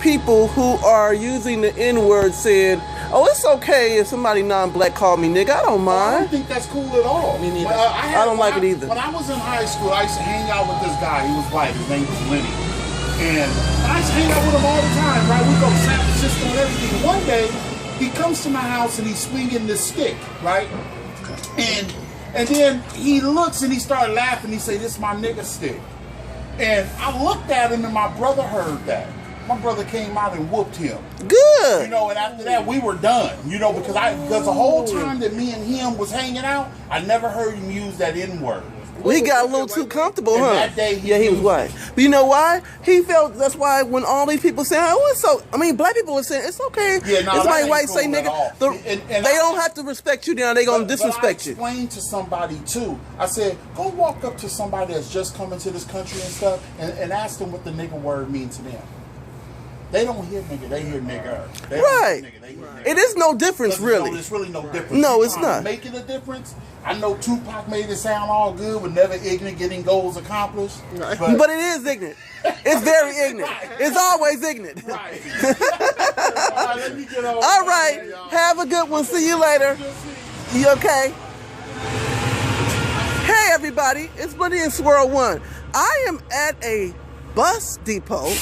People who are using the N-word saying, "Oh, it's okay if somebody non-black called me nigga. I don't mind." I don't think that's cool at all. Me neither. I don't like it either. When I was in high school, I used to hang out with this guy. He was white. His name was Lenny. And I used to hang out with him all the time, right? We go to San Francisco and everything. One day, he comes to my house and he's swinging this stick, right? And then he looks and he started laughing. He said, "This is my nigga stick." And I looked at him and my brother heard that. My brother came out and whooped him. Good. You know, and after that we were done. You know, because the whole time that me and him was hanging out, I never heard him use that N-word. Well, he got a little too comfortable, huh? That day he was white. But you know why? He felt that's why when all these people say, "Oh, it's so," I mean, black people are saying it's okay. Yeah, no, it's somebody white cool say nigga. They don't have to respect you now. They gonna disrespect you. I explained to somebody too. I said, go walk up to somebody that's just coming to this country and stuff, and ask them what the nigga word means to them. They don't hear nigga, they hear nigger. Right. It is no difference, really. It's really no difference. No, it's not. Making a difference. I know Tupac made it sound all good, but never ignorant, getting goals accomplished. Right. But it is ignorant. It's very ignorant. Right. It's always ignorant. Right. All right, let me get over. All right. Have a good one. See you later. You okay? Hey, everybody. It's Buddy and Swirl One. I am at a bus depot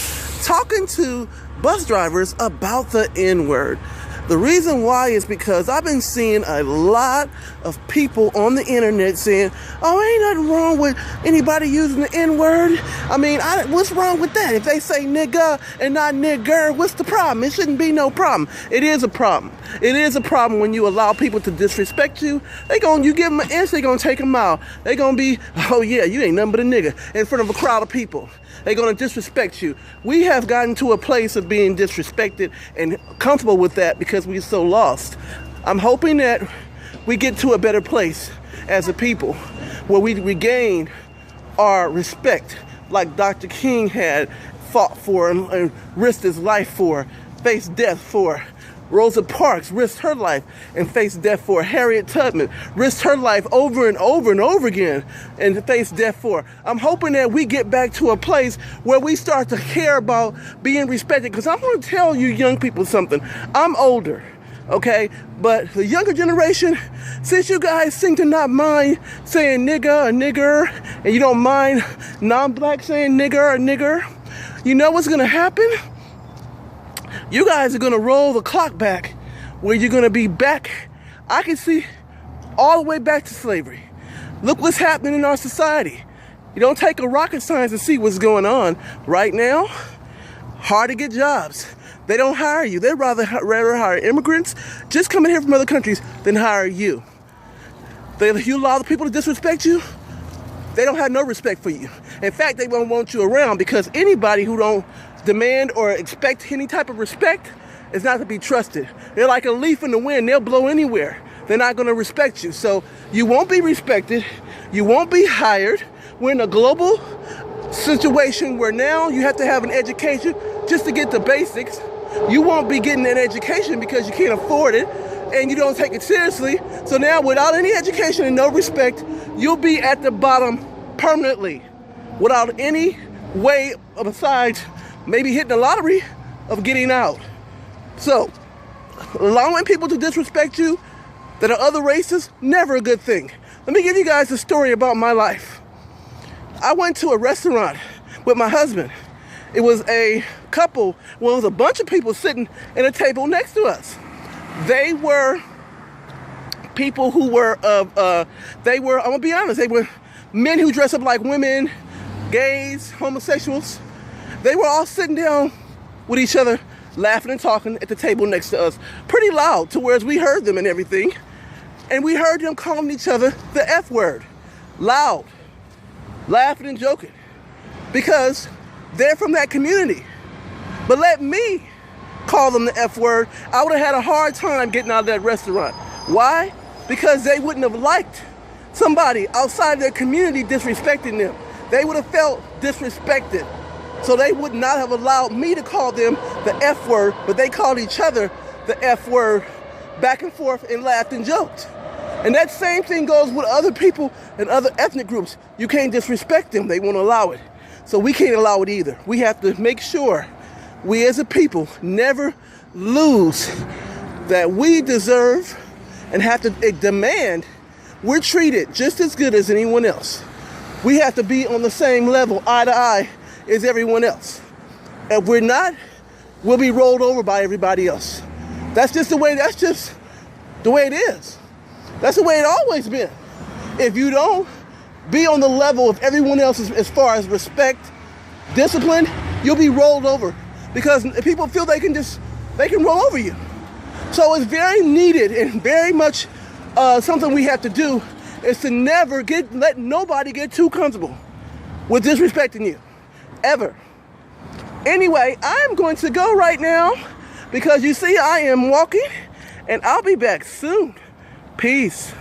talking to bus drivers about the N-word. The reason why is because I've been seeing a lot of people on the internet saying, "Oh, ain't nothing wrong with anybody using the N-word. I mean, what's wrong with that? If they say nigga and not nigger, what's the problem? It shouldn't be no problem." It is a problem. It is a problem when you allow people to disrespect you. You give them an inch, they gonna take them out. They gonna be, "Oh yeah, you ain't nothing but a nigga," in front of a crowd of people. They're going to disrespect you. We have gotten to a place of being disrespected and comfortable with that because we're so lost. I'm hoping that we get to a better place as a people where we regain our respect like Dr. King had fought for and risked his life for, faced death for. Rosa Parks risked her life and faced death for. Harriet Tubman risked her life over and over and over again and faced death for. I'm hoping that we get back to a place where we start to care about being respected. Because I'm going to tell you young people something. I'm older, okay? But the younger generation, since you guys seem to not mind saying nigga or nigger, and you don't mind non-black saying nigger or nigger, you know what's going to happen? You guys are going to roll the clock back where you're going to be back. I can see all the way back to slavery. Look what's happening in our society. You don't take a rocket science to see what's going on right now. Hard to get jobs. They don't hire you. They'd rather hire immigrants just coming here from other countries than hire you. You allow the people to disrespect you, they don't have no respect for you. In fact, they won't want you around because anybody who don't demand or expect any type of respect is not to be trusted. They're like a leaf in the wind. They'll blow anywhere. They're not going to respect you. So you won't be respected. You won't be hired. We're in a global situation where now you have to have an education just to get the basics. You won't be getting an education because you can't afford it and you don't take it seriously. So now without any education and no respect, you'll be at the bottom permanently without any way besides maybe hitting the lottery of getting out. So, allowing people to disrespect you that are other races, never a good thing. Let me give you guys a story about my life. I went to a restaurant with my husband. It was a couple, well, it was a bunch of people sitting at a table next to us. They were people who were, I'm gonna be honest, they were men who dress up like women, gays, homosexuals. They were all sitting down with each other, laughing and talking at the table next to us. Pretty loud, to whereas we heard them and everything. And we heard them calling each other the F word. Loud. Laughing and joking. Because they're from that community. But let me call them the F word. I would have had a hard time getting out of that restaurant. Why? Because they wouldn't have liked somebody outside their community disrespecting them. They would have felt disrespected. So they would not have allowed me to call them the F word, but they called each other the F word back and forth and laughed and joked. And that same thing goes with other people and other ethnic groups. You can't disrespect them. They won't allow it. So we can't allow it either. We have to make sure we as a people never lose that we deserve and have to demand we're treated just as good as anyone else. We have to be on the same level, eye to eye, as everyone else. If we're not, we'll be rolled over by everybody else. That's just the way it is. That's the way it always been. If you don't be on the level of everyone else as far as respect, discipline, you'll be rolled over because people feel they can roll over you. So it's very needed and very much something we have to do is to never let nobody get too comfortable with disrespecting you, ever. Anyway, I'm going to go right now because you see I am walking and I'll be back soon. Peace.